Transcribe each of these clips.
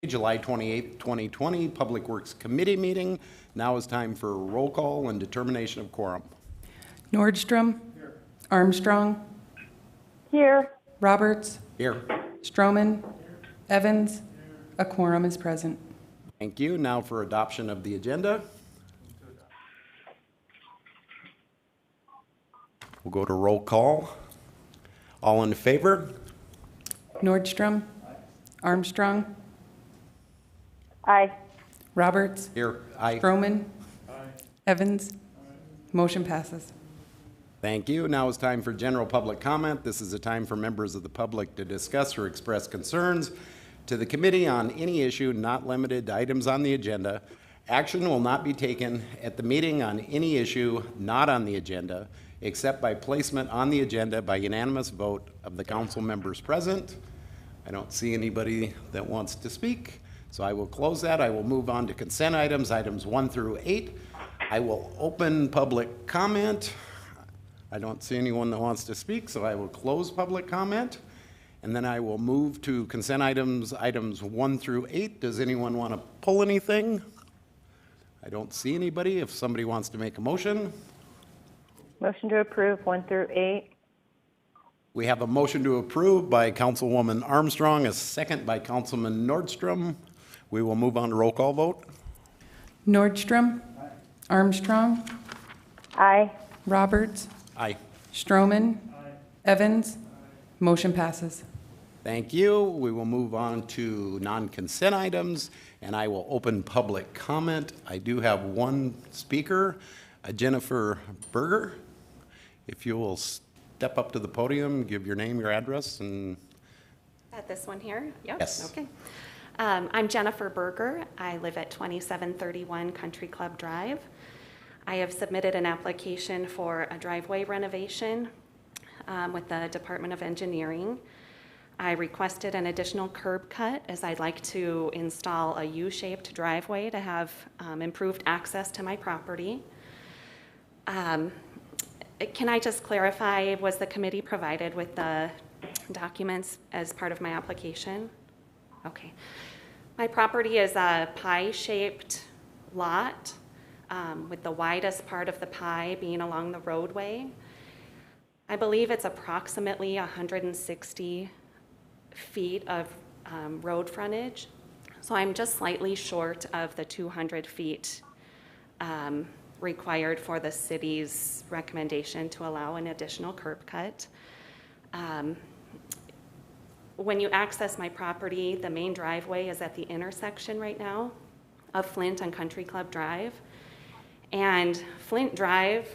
July 28th, 2020, Public Works Committee meeting. Now is time for roll call and determination of quorum. Nordstrom. Here. Armstrong. Here. Roberts. Here. Stroman. Here. Evans. Here. A quorum is present. Thank you. Now for adoption of the agenda. We'll go to roll call. All in favor? Nordstrom. Aye. Armstrong. Aye. Roberts. Here. Aye. Stroman. Aye. Evans. Aye. Motion passes. Thank you. Now is time for general public comment. This is a time for members of the public to discuss or express concerns to the committee on any issue not limited to items on the agenda. Action will not be taken at the meeting on any issue not on the agenda, except by placement on the agenda by unanimous vote of the council members present. I don't see anybody that wants to speak, so I will close that. I will move on to consent items, items 1 through 8. I will open public comment. I don't see anyone that wants to speak, so I will close public comment. And then I will move to consent items, items 1 through 8. Does anyone want to pull anything? I don't see anybody. If somebody wants to make a motion. Motion to approve 1 through 8. We have a motion to approve by Councilwoman Armstrong, a second by Councilman Nordstrom. We will move on to roll call vote. Nordstrom. Aye. Armstrong. Aye. Roberts. Aye. Stroman. Aye. Evans. Aye. Motion passes. Thank you. We will move on to non-consent items, and I will open public comment. I do have one speaker, Jennifer Berger. If you will step up to the podium, give your name, your address, and... At this one here? Yep. Yes. Okay. I'm Jennifer Berger. I live at 2731 Country Club Drive. I have submitted an application for a driveway renovation with the Department of Engineering. I requested an additional curb cut as I'd like to install a U-shaped driveway to have improved access to my property. Can I just clarify, was the committee provided with the documents as part of my application? Okay. My property is a pie-shaped lot with the widest part of the pie being along the roadway. I believe it's approximately 160 feet of road frontage. So I'm just slightly short of the 200 feet required for the city's recommendation to allow an additional curb cut. When you access my property, the main driveway is at the intersection right now of Flint and Country Club Drive. And Flint Drive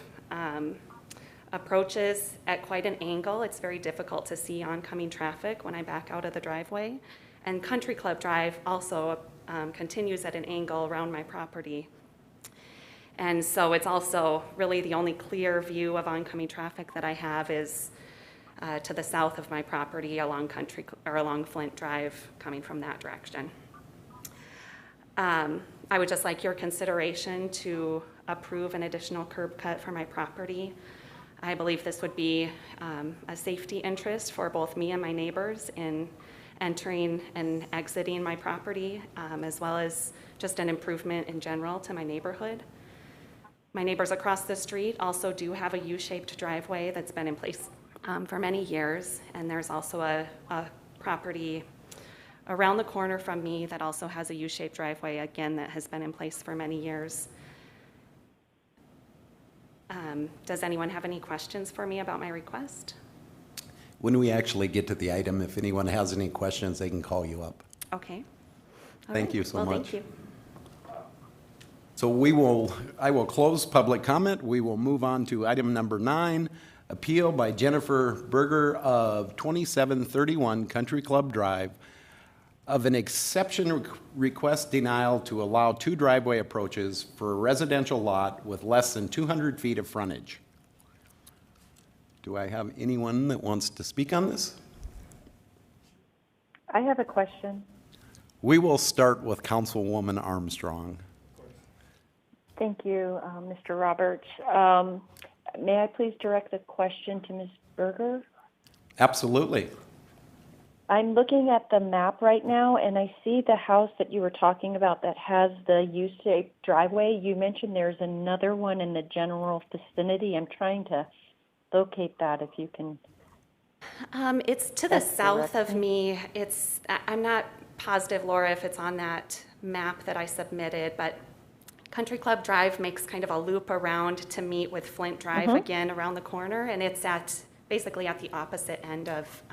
approaches at quite an angle. It's very difficult to see oncoming traffic when I back out of the driveway. And Country Club Drive also continues at an angle around my property. And so it's also really the only clear view of oncoming traffic that I have is to the south of my property along along Flint Drive, coming from that direction. I would just like your consideration to approve an additional curb cut for my property. I believe this would be a safety interest for both me and my neighbors in entering and exiting my property, as well as just an improvement in general to my neighborhood. My neighbors across the street also do have a U-shaped driveway that's been in place for many years, and there's also a property around the corner from me that also has a U-shaped driveway, again, that has been in place for many years. Does anyone have any questions for me about my request? When we actually get to the item, if anyone has any questions, they can call you up. Okay. Thank you so much. Thank you. So I will close public comment. We will move on to item number 9, appeal by Jennifer Berger of 2731 Country Club Drive of an exception request denial to allow 2 driveway approaches for a residential lot with less than 200 feet of frontage. Do I have anyone that wants to speak on this? I have a question. We will start with Councilwoman Armstrong. Thank you, Mr. Roberts. May I please direct the question to Ms. Berger? Absolutely. I'm looking at the map right now, and I see the house that you were talking about that has the U-shaped driveway. You mentioned there's another one in the general vicinity. I'm trying to locate that if you can. It's to the That's south of direction. me. I'm not positive, Laura, if it's on that map that I submitted, but Country Club Drive makes kind of a loop around to meet with Flint Drive again around the corner, and it's basically at the opposite end of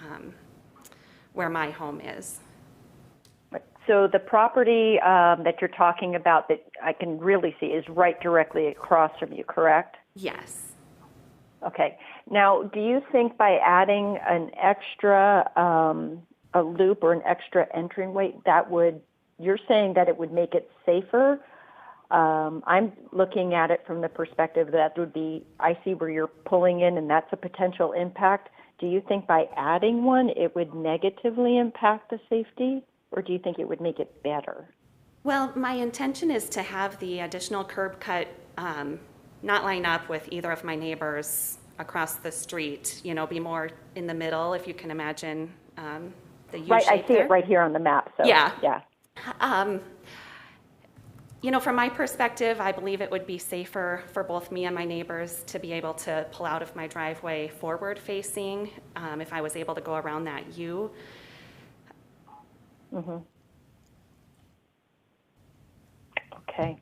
where my home is. So the property that you're talking about that I can really see is right directly across from you, correct? Yes. Okay. Now, do you think by adding an extra, a loop or an extra entryway, you're saying that it would make it safer? I'm looking at it from the perspective that I see where you're pulling in and that's a potential impact. Do you think by adding one, it would negatively impact the safety, or do you think it would make it better? Well, my intention is to have the additional curb cut not line up with either of my neighbors across the street, be more in the middle, if you can imagine the U-shape Right, I see there. it right here on the map. So Yeah. Yeah. From my perspective, I believe it would be safer for both me and my neighbors to be able to pull out of my driveway forward facing if I was able to go around that U. Okay.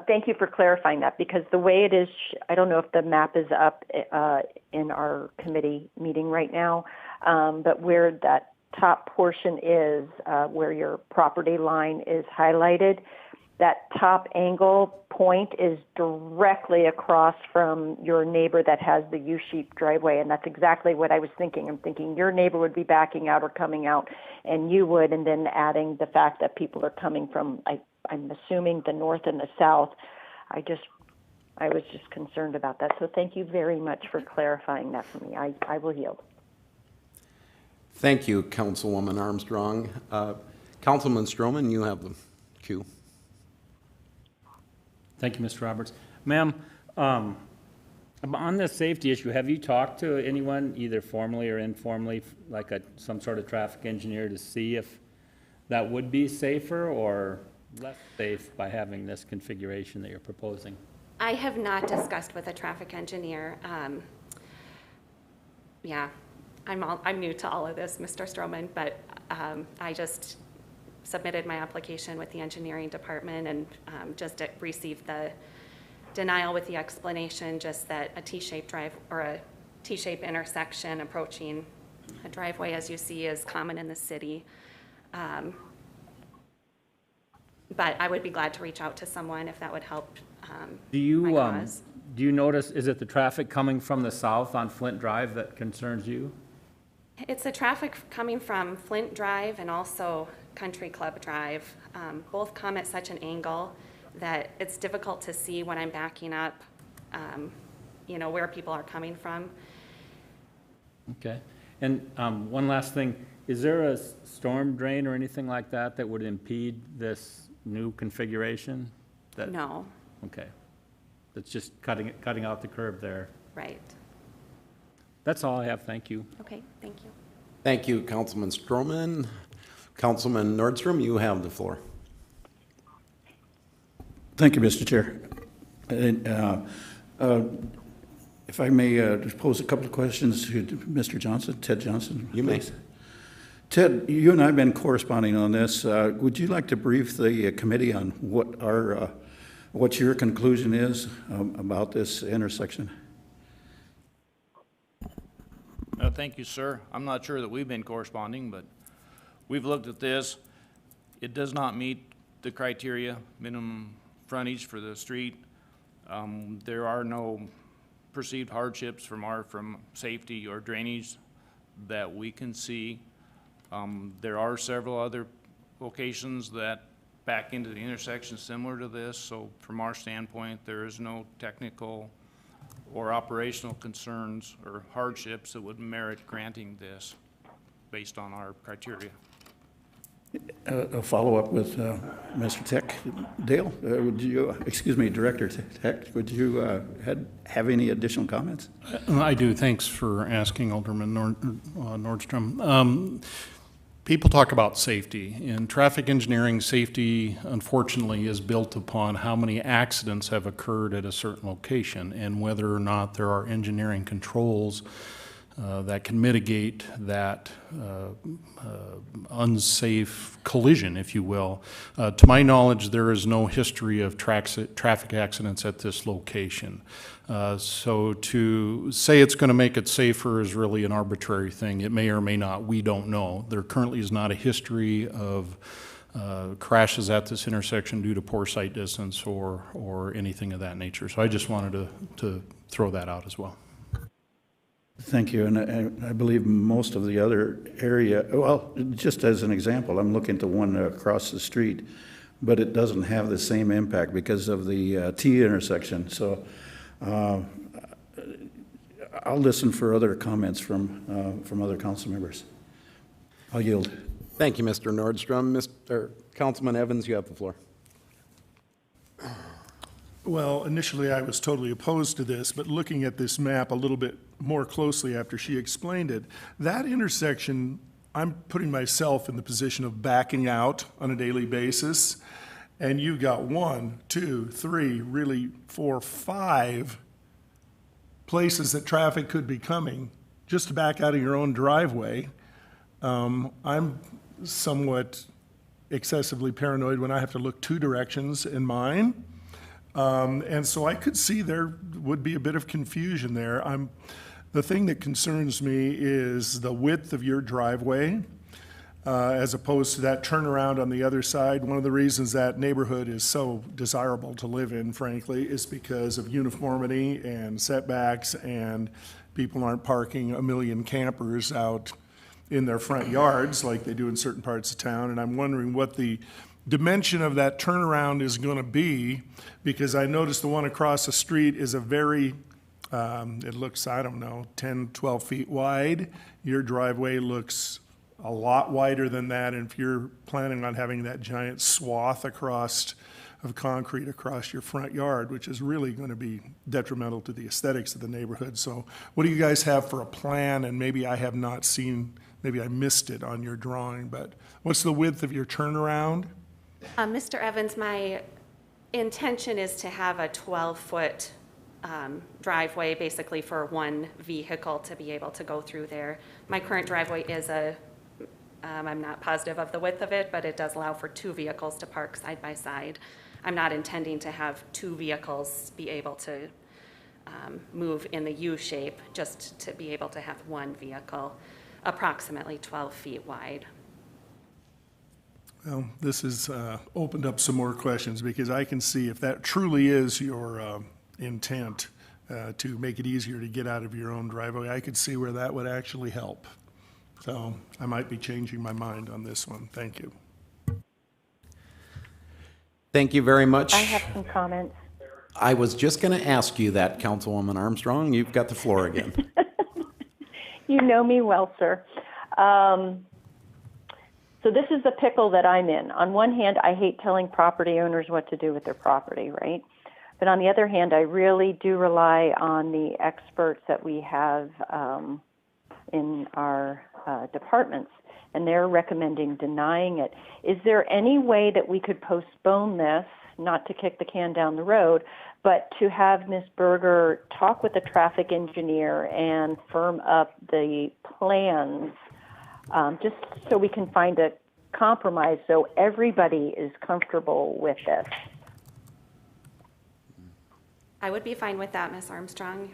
Thank you for clarifying that, because the way it is, I don't know if the map is up in our committee meeting right now, but where that top portion is, where your property line is highlighted, that top angle point is directly across from your neighbor that has the U-shaped driveway, and that's exactly what I was thinking. I'm thinking your neighbor would be backing out or coming out, and you would, and then adding the fact that people are coming from, I'm assuming, the north and the south. I was just concerned about that. So thank you very much for clarifying that for me. I will yield. Thank you, Councilwoman Armstrong. Councilman Stroman, you have the cue. Thank you, Mr. Roberts. Ma'am, on this safety issue, have you talked to anyone, either formally or informally, like some sort of traffic engineer, to see if that would be safer or less safe by having this configuration that you're proposing? I have not discussed with a traffic engineer. Yeah, I'm new to all of this, Mr. Stroman, but I just submitted my application with the engineering department and just received the denial with the explanation just that a T-shaped drive or a T-shaped intersection approaching a driveway, as you see, is common in the city. But I would be glad to reach out to someone if that would help my cause. Do you notice, is it the traffic coming from the south on Flint Drive that concerns you? It's the traffic coming from Flint Drive and also Country Club Drive. Both come at such an angle that it's difficult to see when I'm backing up, where people are coming from. Okay. And one last thing, is there a storm drain or anything like that that would impede this new configuration? No. Okay. That's just cutting out the curb there. Right. That's all I have. Thank you. Okay, thank you. Thank you, Councilman Stroman. Councilman Nordstrom, you have the floor. Thank you, Mr. Chair. If I may just pose a couple of questions to Mr. Johnson, Ted Johnson. You may. Please. Ted, you and I have been corresponding on this. Would you like to brief the committee on what your conclusion is about this intersection? Thank you, sir. I'm not sure that we've been corresponding, but we've looked at this. It does not meet the criteria, minimum frontage for the street. There are no perceived hardships from safety or drainage that we can see. There are several other locations that back into the intersection similar to this, so from our standpoint, there is no technical or operational concerns or hardships that would merit granting this based on our criteria. A follow-up with Mr. Tech. Dale, Director Tech, would you have any additional comments? I do. Thanks for asking, Alderman Nordstrom. people talk about safety. In traffic engineering, safety, unfortunately, is built upon how many accidents have occurred at a certain location and whether or not there are engineering controls that can mitigate that unsafe collision, if you will. To my knowledge, there is no history of traffic accidents at this location. So to say it's going to make it safer is really an arbitrary thing. It may or may not. We don't know. There currently is not a history of crashes at this intersection due to poor sight distance or anything of that nature. So I just wanted to throw that out as well. Thank you, and I believe most of the other area, well, just as an example, I'm looking to one across the street, but it doesn't have the same impact because of the T intersection. So I'll listen for other comments from other council members. I'll yield. Thank you, Mr. Nordstrom. Councilman Evans, you have the floor. Well, initially I was totally opposed to this, but looking at this map a little bit more closely after she explained it, that intersection, I'm putting myself in the position of backing out on a daily basis, and you've got 1, 2, 3, really 4, 5 places that traffic could be coming just to back out of your own driveway. I'm somewhat excessively paranoid when I have to look 2 directions in mine. And so I could see there would be a bit of confusion there. The thing that concerns me is the width of your driveway as opposed to that turnaround on the other side. One of the reasons that neighborhood is so desirable to live in, frankly, is because of uniformity and setbacks, and people aren't parking a million campers out in their front yards like they do in certain parts of town. And I'm wondering what the dimension of that turnaround is going to be, because I noticed the one across the street is a very, it looks, I don't know, 10, 12 feet wide. Your driveway looks a lot wider than that, and if you're planning on having that giant swath of concrete across your front yard, which is really going to be detrimental to the aesthetics of the neighborhood. So what do you guys have for a plan? And maybe I have not seen, maybe I missed it on your drawing, but what's the width of your turnaround? Mr. Evans, my intention is to have a 12-foot driveway basically for one vehicle to be able to go through there. My current driveway is I'm not positive of the width of it, but it does allow for 2 vehicles to park side by side. I'm not intending to have 2 vehicles be able to move in the U shape, just to be able to have one vehicle approximately 12 feet wide. Well, this has opened up some more questions, because I can see if that truly is your intent to make it easier to get out of your own driveway, I could see where that would actually help. So I might be changing my mind on this one. Thank you. Thank you very much. I have some comments. I was just going to ask you that, Councilwoman Armstrong. You've got the floor again. You know me well, sir. So this is the pickle that I'm in. On one hand, I hate telling property owners what to do with their property, right? But on the other hand, I really do rely on the experts that we have in our departments, and they're recommending denying it. Is there any way that we could postpone this, not to kick the can down the road, but to have Ms. Berger talk with the traffic engineer and firm up the plans, just so we can find a compromise so everybody is comfortable with this? I would be fine with that, Ms. Armstrong.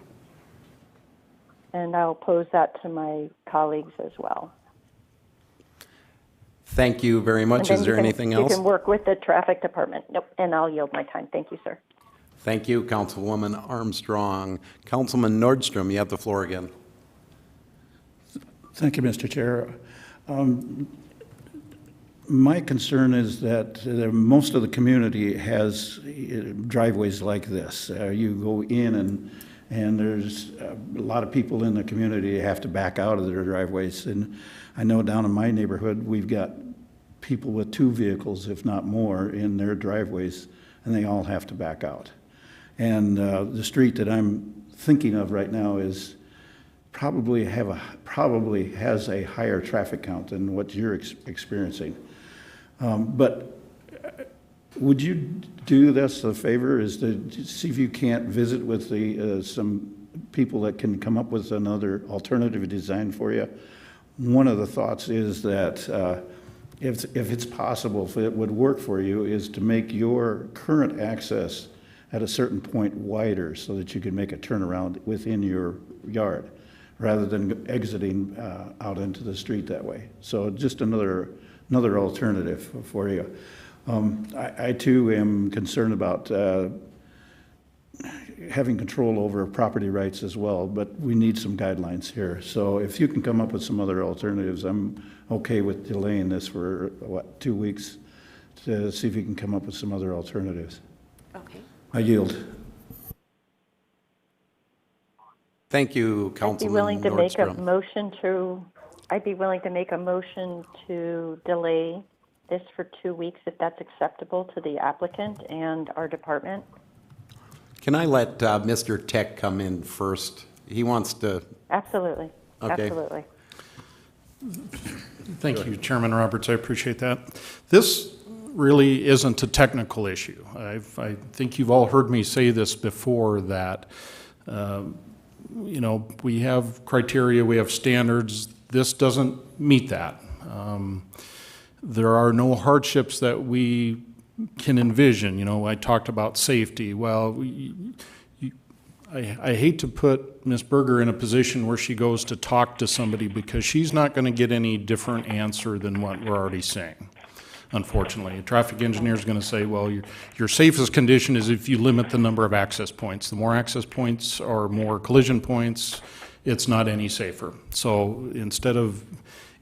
And I'll pose that to my colleagues as well. Thank you very much. Is there anything else? You can work with the traffic department. Nope, and I'll yield my time. Thank you, sir. Thank you, Councilwoman Armstrong. Councilman Nordstrom, you have the floor again. Thank you, Mr. Chair. My concern is that most of the community has driveways like this. You go in and there's a lot of people in the community have to back out of their driveways. And I know down in my neighborhood, we've got people with 2 vehicles, if not more, in their driveways, and they all have to back out. And the street that I'm thinking of right now is probably has a higher traffic count than what you're experiencing. But would you do us a favor, is to see if you can't visit with some people that can come up with another alternative design for you? One of the thoughts is that if it's possible, if it would work for you, is to make your current access at a certain point wider so that you can make a turnaround within your yard rather than exiting out into the street that way. So just another alternative for you. I too am concerned about having control over property rights as well, but we need some guidelines here. So if you can come up with some other alternatives, I'm okay with delaying this for, 2 weeks to see if you can come up with some other alternatives. Okay. I yield. Thank you, I'd be Councilman willing to make a Nordstrom. motion to, I'd be willing to make a motion to delay this for 2 weeks if that's acceptable to the applicant and our department. Can I let Mr. Tech come in first? He wants to, Absolutely. Okay. Absolutely. Thank you, Chairman Roberts, I appreciate that. This really isn't a technical issue. I think you've all heard me say this before, that we have criteria, we have standards. This doesn't meet that. There are no hardships that we can envision. I talked about safety. Well, I hate to put Ms. Berger in a position where she goes to talk to somebody because she's not going to get any different answer than what we're already saying. Unfortunately, a traffic engineer is going to say, well, your safest condition is if you limit the number of access points. The more access points or more collision points, it's not any safer. So instead of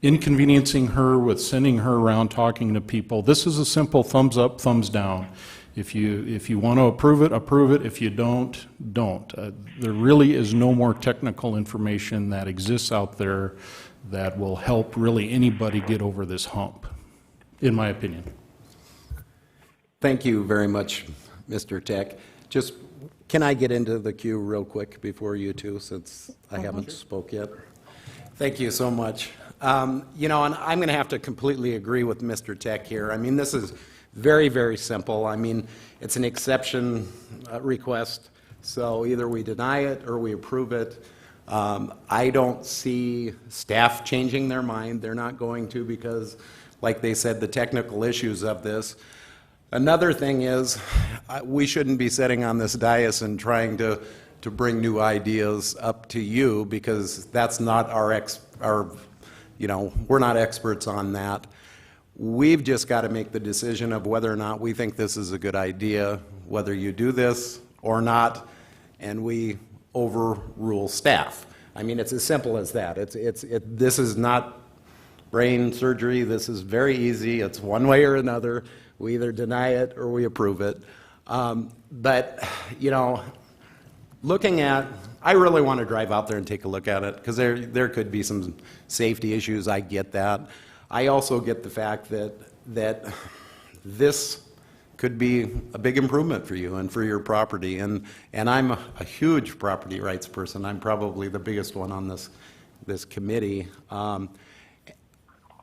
inconveniencing her with sending her around talking to people, this is a simple thumbs up, thumbs down. If you want to approve it, approve it. If you don't, don't. There really is no more technical information that exists out there that will help really anybody get over this hump, in my opinion. thank you very much, Mr. Tech. Just, can I get into the queue real quick before you two, since I haven't spoke yet? Thank you so much. And I'm going to have to completely agree with Mr. Tech here. I mean, this is very, very simple. I mean, it's an exception request, so either we deny it or we approve it. I don't see staff changing their mind. They're not going to, because, like they said, the technical issues of this. Another thing is, we shouldn't be sitting on this dais and trying to bring new ideas up to you, because that's not we're not experts on that. We've just got to make the decision of whether or not we think this is a good idea, whether you do this or not, and we overrule staff. I mean, it's as simple as that. This is not brain surgery. This is very easy. It's one way or another. We either deny it or we approve it. But looking at, I really want to drive out there and take a look at it, because there could be some safety issues. I get that. I also get the fact that this could be a big improvement for you and for your property. And I'm a huge property rights person. I'm probably the biggest one on this committee.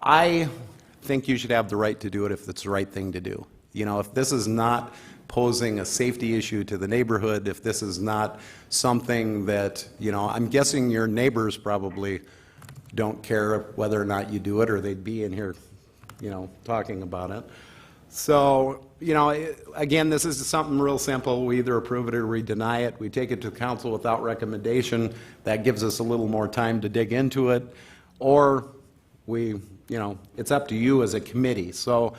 I think you should have the right to do it if it's the right thing to do. If this is not posing a safety issue to the neighborhood, if this is not something that, I'm guessing your neighbors probably don't care whether or not you do it, or they'd be in here, talking about it. So, again, this is something real simple. We either approve it or we deny it. We take it to council without recommendation. That gives us a little more time to dig into it. Or it's up to you as a committee. So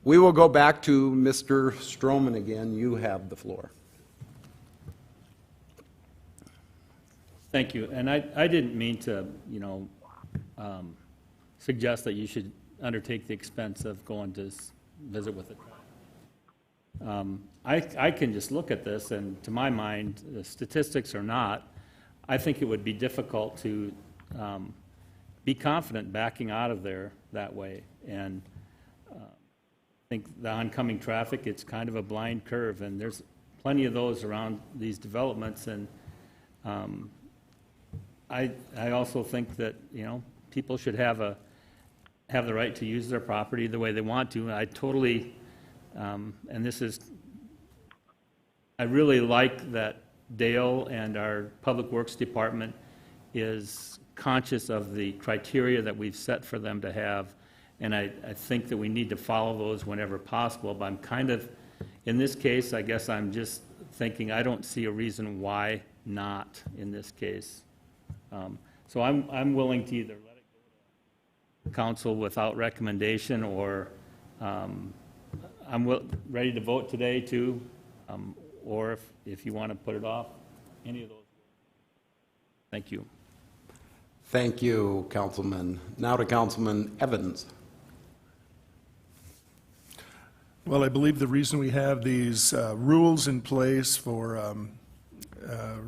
we will go back to Mr. Stroman again. You have the floor. Thank you. And I didn't mean to, suggest that you should undertake the expense of going to visit with it. I can just look at this, and to my mind, the statistics or not, I think it would be difficult to be confident backing out of there that way. And I think the oncoming traffic, it's kind of a blind curve, and there's plenty of those around these developments. And I also think that, you know, people should have the right to use their property the way they want to. I totally, and this is, I really like that Dale and our Public Works Department is conscious of the criteria that we've set for them to have, and I think that we need to follow those whenever possible, but I'm kind of, in this case, I guess I'm just thinking, I don't see a reason why not in this case. So I'm willing to either let it go to council without recommendation, or I'm ready to vote today too, or if you want to put it off, any of those. Thank you. Thank you, Councilman. Now to Councilman Evans. Well, I believe the reason we have these rules in place for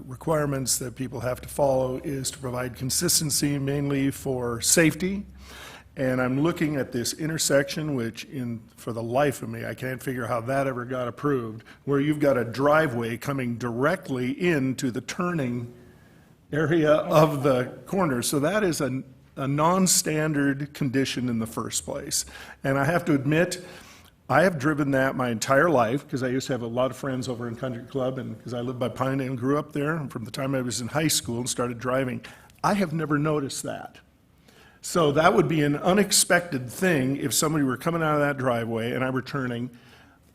requirements that people have to follow is to provide consistency, mainly for safety. And I'm looking at this intersection, which for the life of me, I can't figure how that ever got approved, where you've got a driveway coming directly into the turning area of the corner. So that is a non-standard condition in the first place. And I have to admit, I have driven that my entire life, because I used to have a lot of friends over in Country Club, and because I lived by Pinedale and grew up there, and from the time I was in high school and started driving, I have never noticed that. So that would be an unexpected thing if somebody were coming out of that driveway and I were turning.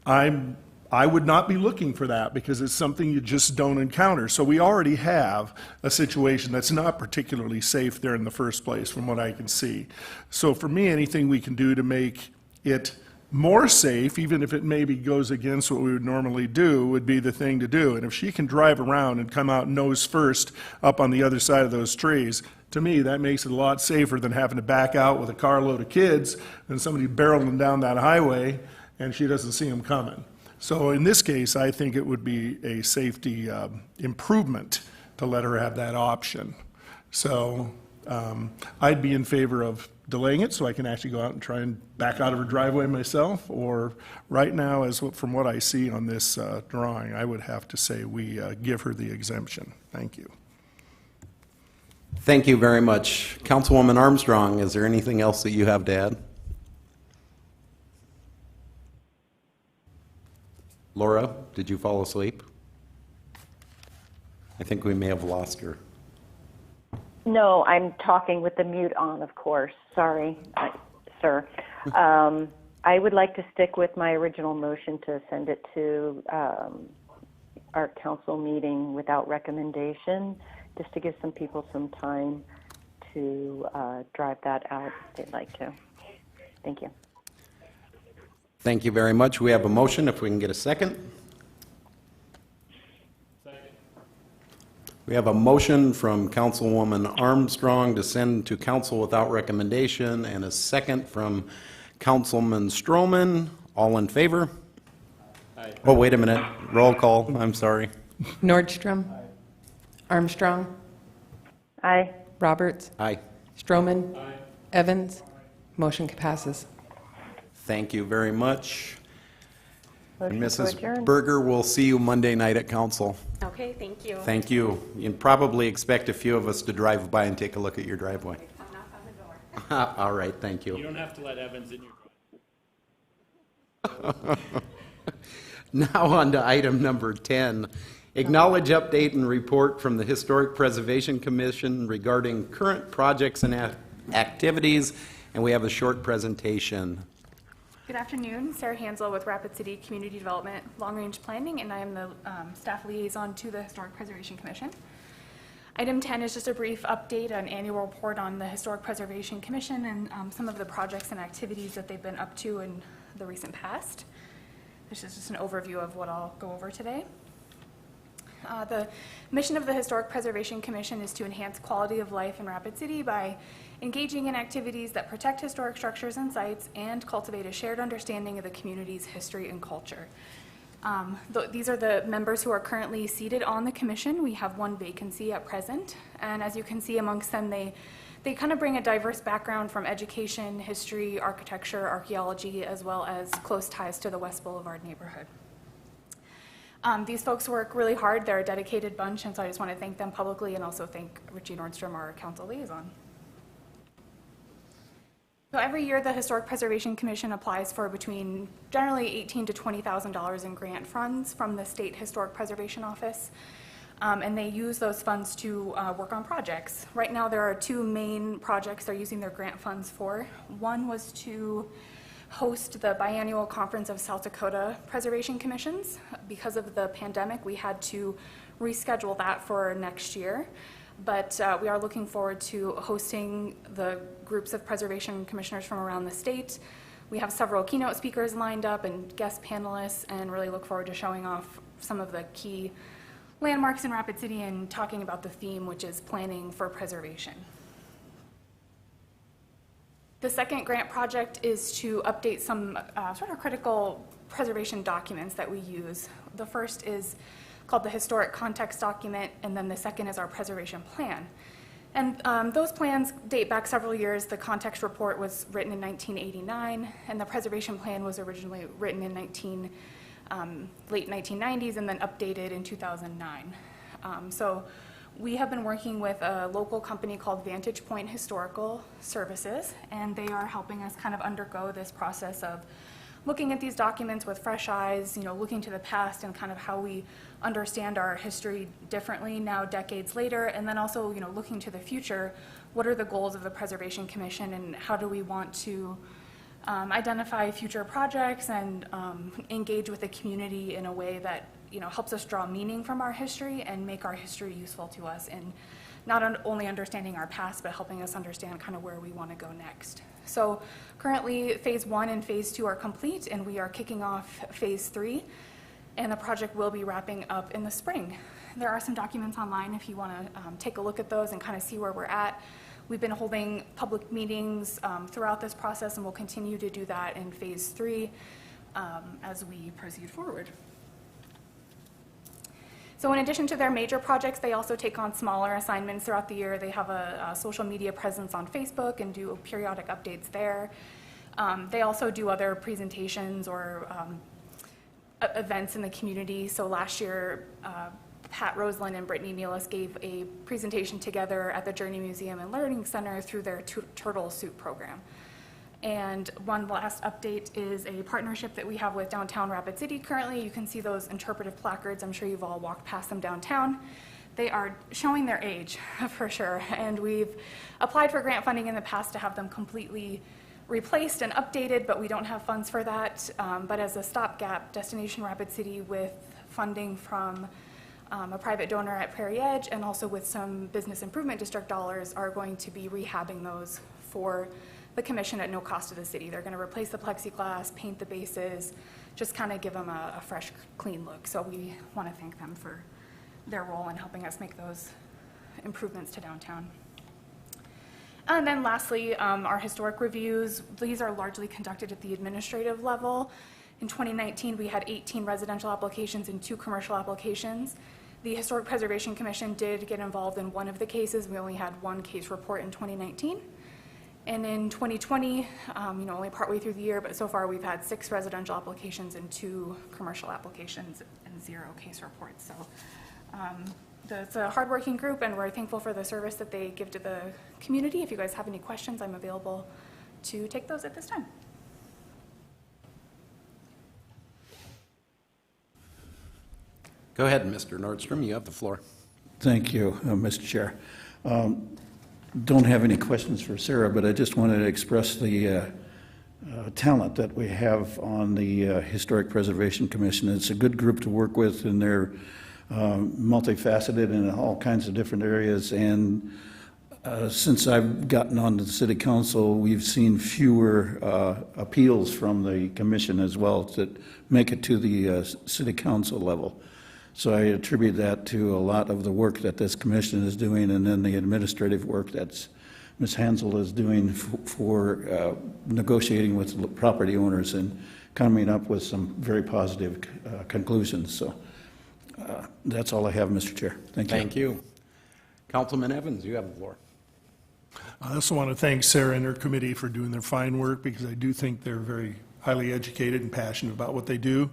I would not be looking for that, because it's something you just don't encounter. So we already have a situation that's not particularly safe there in the first place, from what I can see. So for me, anything we can do to make it more safe, even if it maybe goes against what we would normally do, would be the thing to do. And if she can drive around and come out nose first up on the other side of those trees, to me, that makes it a lot safer than having to back out with a carload of kids and somebody barreling down that highway and she doesn't see them coming. So in this case, I think it would be a safety improvement to let her have that option. So I'd be in favor of delaying it so I can actually go out and try and back out of her driveway myself, or right now, from what I see on this drawing, I would have to say we give her the exemption. Thank you. Thank you very much. Councilwoman Armstrong, is there anything else that you have to add? Laura, did you fall asleep? I think we may have lost her. No, I'm talking with the mute on, of course. Sorry, sir. I would like to stick with my original motion to send it to our council meeting without recommendation, just to give some people some time to drive that out if they'd like to. Thank you. Thank you very much. We have a motion, if we can get a second. We have a motion from Councilwoman Armstrong to send to council without recommendation, and a second from Councilman Stroman. All in favor? Aye. Oh, wait a minute. Roll call. I'm sorry. Nordstrom. Armstrong. Aye. Roberts. Aye. Stroman. Aye. Evans. Motion passes. Thank you very much. And Motion to adjourn. Mrs. Berger, we'll see you Monday night at council. Okay, thank you. Thank you. You can probably expect a few of us to drive by and take a look at your driveway. I'll knock on the door. All right, thank You you. don't have to let Evans in your Now on to item number 10. Acknowledge update and report from the Historic Preservation Commission regarding current projects and activities, and we have a short presentation. Good afternoon, Sarah Hansel with Rapid City Community Development Long Range Planning, and I am the staff liaison to the Historic Preservation Commission. Item 10 is just a brief update, an annual report on the Historic Preservation Commission and some of the projects and activities that they've been up to in the recent past. This is just an overview of what I'll go over today. The mission of the Historic Preservation Commission is to enhance quality of life in Rapid City by engaging in activities that protect historic structures and sites and cultivate a shared understanding of the community's history and culture. These are the members who are currently seated on the commission. We have one vacancy at present, and as you can see amongst them, they kind of bring a diverse background from education, history, architecture, archaeology, as well as close ties to the West Boulevard neighborhood. These folks work really hard. They're a dedicated bunch, and so I just want to thank them publicly and also thank Richie Nordstrom, our council liaison. So every year, the Historic Preservation Commission applies for between generally $18,000 to $20,000 in grant funds from the State Historic Preservation Office. And they use those funds to work on projects. Right now, there are two main projects they're using their grant funds for. One was to host the biannual conference of South Dakota Preservation Commissions. Because of the pandemic, we had to reschedule that for next year. But we are looking forward to hosting the groups of preservation commissioners from around the state. We have several keynote speakers lined up and guest panelists, and really look forward to showing off some of the key landmarks in Rapid City and talking about the theme, which is planning for preservation. The second grant project is to update some sort of critical preservation documents that we use. The first is called the Historic Context Document, and then the second is our preservation plan. And those plans date back several years. The context report was written in 1989, and the preservation plan was originally written in late 1990s and then updated in 2009. So we have been working with a local company called Vantage Point Historical Services, and they are helping us kind of undergo this process of looking at these documents with fresh eyes, looking to the past and kind of how we understand our history differently now, decades later, and then also, looking to the future. What are the goals of the Preservation Commission, and how do we want to identify future projects and engage with the community in a way that helps us draw meaning from our history and make our history useful to us, and not only understanding our past, but helping us understand kind of where we want to go next. So currently, phase 1 and phase 2 are complete, and we are kicking off phase 3, and the project will be wrapping up in the spring. There are some documents online if you want to take a look at those and kind of see where we're at. We've been holding public meetings throughout this process, and we'll continue to do that in phase 3 as we proceed forward. So in addition to their major projects, they also take on smaller assignments throughout the year. They have a social media presence on Facebook and do periodic updates there. They also do other presentations or events in the community. So last year, Pat Roseland and Brittany Nealis gave a presentation together at the Journey Museum and Learning Center through their Turtle Soup program. And one last update is a partnership that we have with Downtown Rapid City currently. You can see those interpretive placards. I'm sure you've all walked past them downtown. They are showing their age, for sure. And we've applied for grant funding in the past to have them completely replaced and updated, but we don't have funds for that. But as a stopgap, Destination Rapid City, with funding from a private donor at Prairie Edge and also with some business improvement district dollars, are going to be rehabbing those for the commission at no cost to the city. They're going to replace the plexiglass, paint the bases, just kind of give them a fresh, clean look. So we want to thank them for their role in helping us make those improvements to downtown. And then lastly, our historic reviews. These are largely conducted at the administrative level. In 2019, we had 18 residential applications and 2 commercial applications. The Historic Preservation Commission did get involved in one of the cases. We only had 1 case report in 2019. And in 2020, only partway through the year, but so far we've had 6 residential applications and 2 commercial applications and 0 case reports. So it's a hardworking group, and we're thankful for the service that they give to the community. If you guys have any questions, I'm available to take those at this time. Go ahead, Mr. Nordstrom, you have the floor. Thank you, Mr. Chair. Don't have any questions for Sarah, but I just wanted to express the talent that we have on the Historic Preservation Commission. It's a good group to work with, and they're multifaceted in all kinds of different areas. And since I've gotten on to the City Council, we've seen fewer appeals from the commission as well that make it to the City Council level. So I attribute that to a lot of the work that this commission is doing, and then the administrative work that Ms. Hansel is doing for negotiating with property owners and coming up with some very positive conclusions. So that's all I have, Mr. Chair. Thank you. Thank you. Councilman Evans, you have the floor. I also want to thank Sarah and her committee for doing their fine work, because I do think they're very highly educated and passionate about what they do.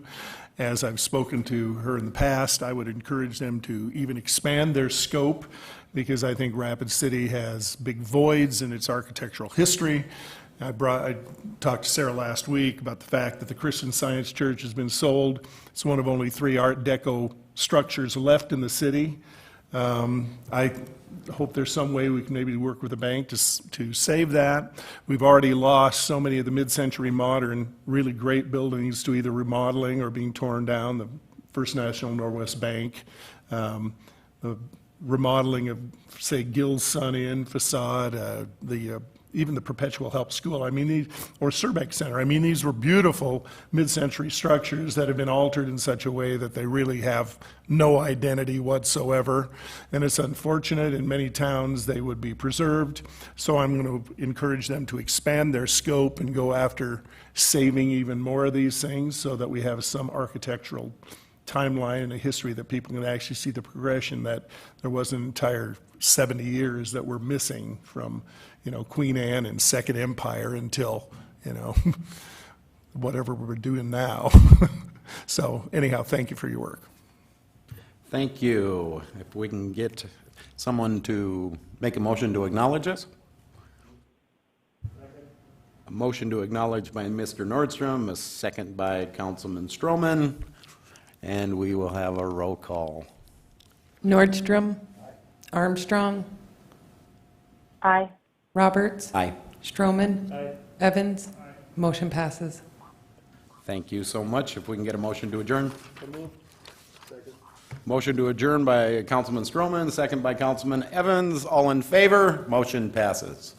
As I've spoken to her in the past, I would encourage them to even expand their scope, because I think Rapid City has big voids in its architectural history. I talked to Sarah last week about the fact that the Christian Science Church has been sold. It's one of only 3 Art Deco structures left in the city. I hope there's some way we can maybe work with the bank to save that. We've already lost so many of the mid-century modern, really great buildings to either remodeling or being torn down. The First National Northwest Bank, the remodeling of, say, Gill's Sun Inn facade, even the Perpetual Help School, or Surbeck Center. These were beautiful mid-century structures that have been altered in such a way that they really have no identity whatsoever. And it's unfortunate. In many towns, they would be preserved. So I'm going to encourage them to expand their scope and go after saving even more of these things so that we have some architectural timeline and a history that people can actually see the progression, that there was an entire 70 years that we're missing from, Queen Anne and Second Empire until, whatever we're doing now. So anyhow, thank you for your work. Thank you. If we can get someone to make a motion to acknowledge us. A motion to acknowledge by Mr. Nordstrom, a second by Councilman Stroman, and we will have a roll call. Nordstrom. Armstrong. Aye. Roberts. Aye. Stroman. Evans. Motion passes. Thank you so much. If we can get a motion to adjourn. Motion to adjourn by Councilman Stroman, second by Councilman Evans. All in favor? Motion passes.